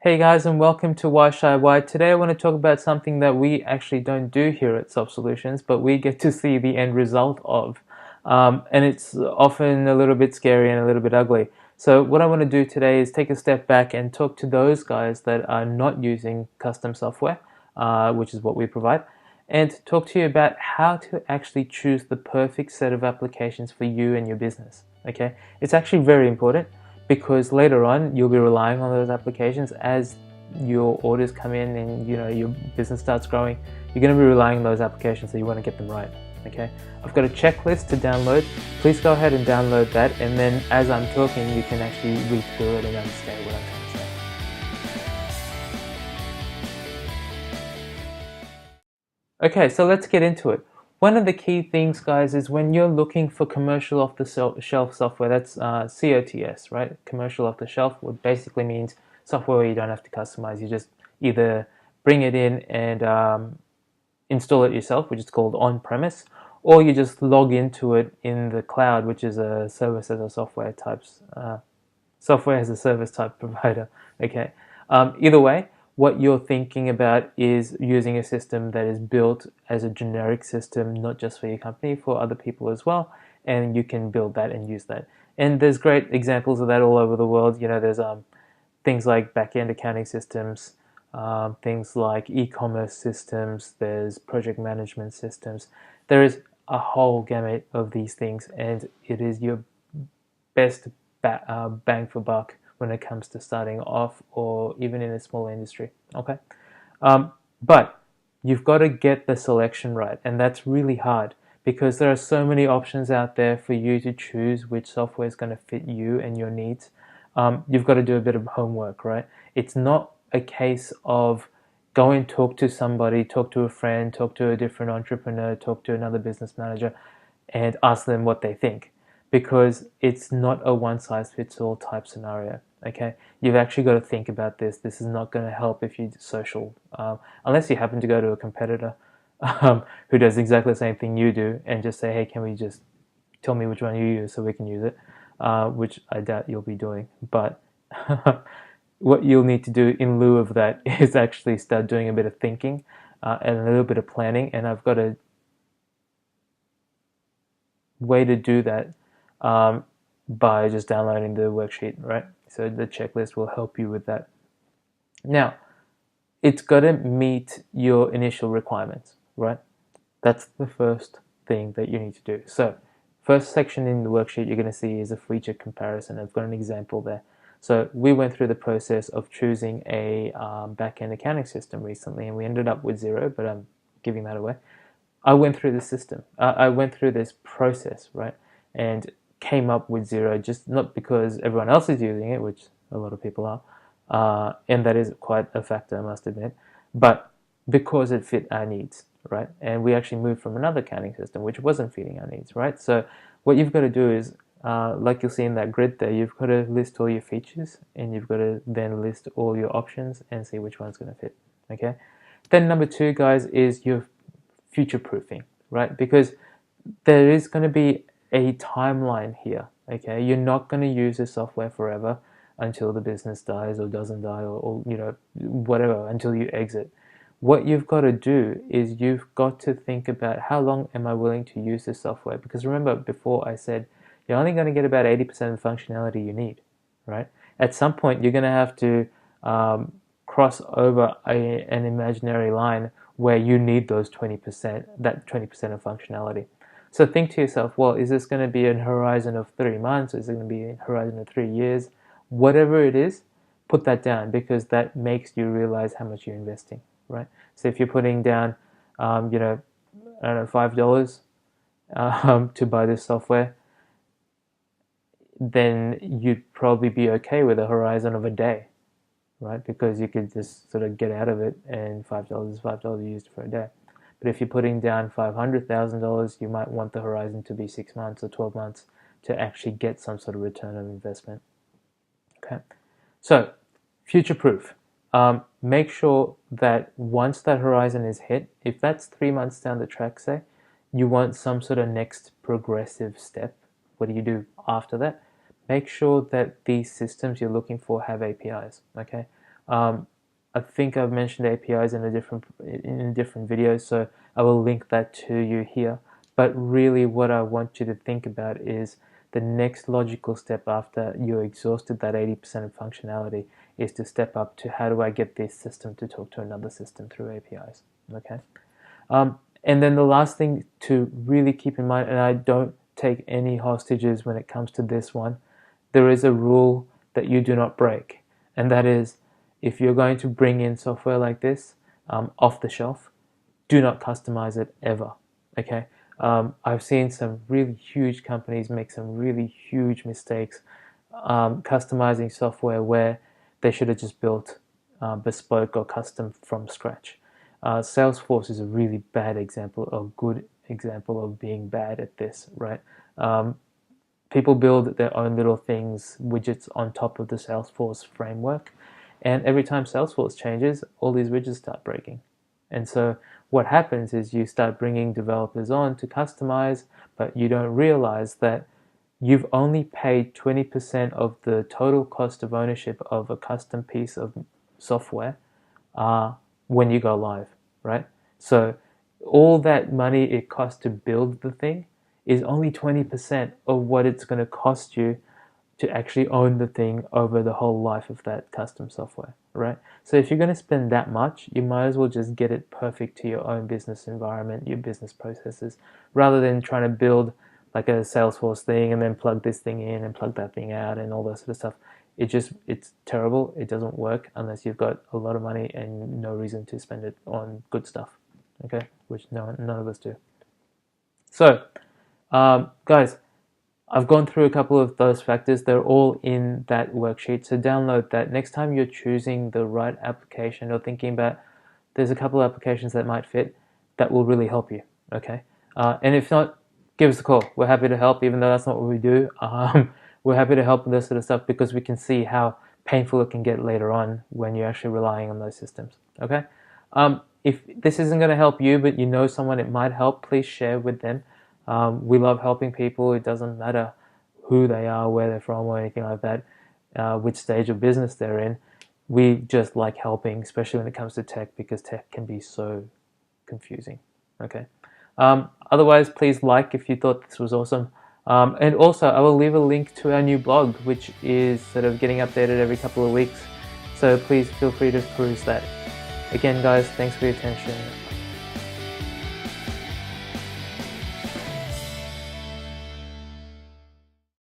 Hey guys, and welcome to Why Shy Why. Today I want to talk about something that we actually don't do here at Soft Solutions, but we get to see the end result of. And it's often a little bit scary and a little bit ugly. So what I want to do today is take a step back and talk to those guys that are not using custom software, which is what we provide, and talk to you about how to actually choose the perfect set of applications for you and your business. Okay, it's actually very important because later on you'll be relying on those applications as your orders come in and your business starts growing. You're going to be relying on those applications, so you want to get them right. Okay, I've got a checklist to download. Please go ahead and download that, and then as I'm talking you can actually read through it and understand what I'm trying to say. Okay, so let's get into it. One of the key things, guys, is when you're looking for commercial off-the-shelf software, that's COTS, right? Commercial off-the-shelf, what basically means software where you don't have to customize. You just either bring it in and install it yourself, which is called on-premise, or you just log into it in the cloud, which is a service as a software as a service type provider. Okay. Either way, what you're thinking about is using a system that is built as a generic system, not just for your company, for other people as well, and you can build that and use that. And there's great examples of that all over the world. There's things like back-end accounting systems, things like e-commerce systems, there's project management systems. There is a whole gamut of these things, and it is your best bang for buck when it comes to starting off or even in a small industry. Okay, but you've got to get the selection right, and that's really hard because there are so many options out there for you to choose which software is going to fit you and your needs. You've got to do a bit of homework, right? It's not a case of go and talk to somebody, talk to a friend, talk to a different entrepreneur, talk to another business manager, and ask them what they think, because it's not a one-size-fits-all type scenario. Okay, you've actually got to think about this. This is not going to help if you're social, unless you happen to go to a competitor who does exactly the same thing you do and just say, hey, can we just tell me which one you use so we can use it, which I doubt you'll be doing. But what you'll need to do in lieu of that is actually start doing a bit of thinking and a little bit of planning, and I've got a way to do that by just downloading the worksheet, right? So the checklist will help you with that. Now, it's got to meet your initial requirements, right? That's the first thing that you need to do. So, first section in the worksheet you're going to see is a feature comparison. I've got an example there. So we went through the process of choosing a back-end accounting system recently, and we ended up with Xero, but I'm giving that away. I went through the system. I went through this process, right? And came up with Xero, just not because everyone else is using it, which a lot of people are, and that is quite a factor, I must admit, but because it fit our needs, right? And we actually moved from another accounting system which wasn't fitting our needs, right? So what you've got to do is, like you'll see in that grid there, you've got to list all your features, and you've got to then list all your options and see which one's going to fit, okay? Then number two, guys, is your future proofing, right? Because there is going to be a timeline here, okay? You're not going to use this software forever until the business dies or doesn't die, or whatever, until you exit. What you've got to do is you've got to think about how long am I willing to use this software, because remember before I said you're only going to get about 80% of the functionality you need, right? At some point you're going to have to cross over an imaginary line where you need those 20%, that 20% of functionality. So think to yourself, well, is this going to be a horizon of 3 months? Is it going to be a horizon of 3 years? Whatever it is, put that down, because that makes you realize how much you're investing, right? So if you're putting down, I don't know, $5 to buy this software, then you'd probably be okay with a horizon of a day, right? Because you could just sort of get out of it, and $5 is $5 used for a day. But if you're putting down $500,000, you might want the horizon to be 6 months or 12 months to actually get some sort of return on investment. Okay, so future-proof. Make sure that once that horizon is hit, if that's 3 months down the track, say, you want some sort of next progressive step. What do you do after that? Make sure that these systems you're looking for have APIs, okay? I think I've mentioned APIs in different videos, so I will link that to you here. But really what I want you to think about is the next logical step after you exhausted that 80% of functionality is to step up to how do I get this system to talk to another system through APIs, okay? And then the last thing to really keep in mind, and I don't take any hostages when it comes to this one, there is a rule that you do not break, and that is if you're going to bring in software like this off the shelf, do not customize it ever, okay? I've seen some really huge companies make some really huge mistakes customizing software where they should have just built bespoke or custom from scratch. Salesforce is a really bad example, a good example of being bad at this, right? People build their own little things, widgets on top of the Salesforce framework, and every time Salesforce changes, all these widgets start breaking. And so what happens is you start bringing developers on to customize, but you don't realize that you've only paid 20% of the total cost of ownership of a custom piece of software when you go live, right? So all that money it costs to build the thing is only 20% of what it's going to cost you to actually own the thing over the whole life of that custom software, right? So if you're going to spend that much, you might as well just get it perfect to your own business environment, your business processes, rather than trying to build like a Salesforce thing and then plug this thing in and plug that thing out and all that sort of stuff. It's terrible. It doesn't work unless you've got a lot of money and no reason to spend it on good stuff, okay? Which none of us do. So, guys, I've gone through a couple of those factors. They're all in that worksheet. So download that. Next time you're choosing the right application or thinking about, there's a couple of applications that might fit, that will really help you, okay? And if not, give us a call. We're happy to help, even though that's not what we do. We're happy to help with this sort of stuff because we can see how painful it can get later on when you're actually relying on those systems, okay? If this isn't going to help you, but you know someone it might help, please share with them. We love helping people. It doesn't matter who they are, where they're from, or anything like that, which stage of business they're in. We just like helping, especially when it comes to tech, because tech can be so confusing. Okay. Otherwise, please like if you thought this was awesome. And also, I will leave a link to our new blog, which is sort of getting updated every couple of weeks. So please feel free to peruse that. Again, guys, thanks for your attention.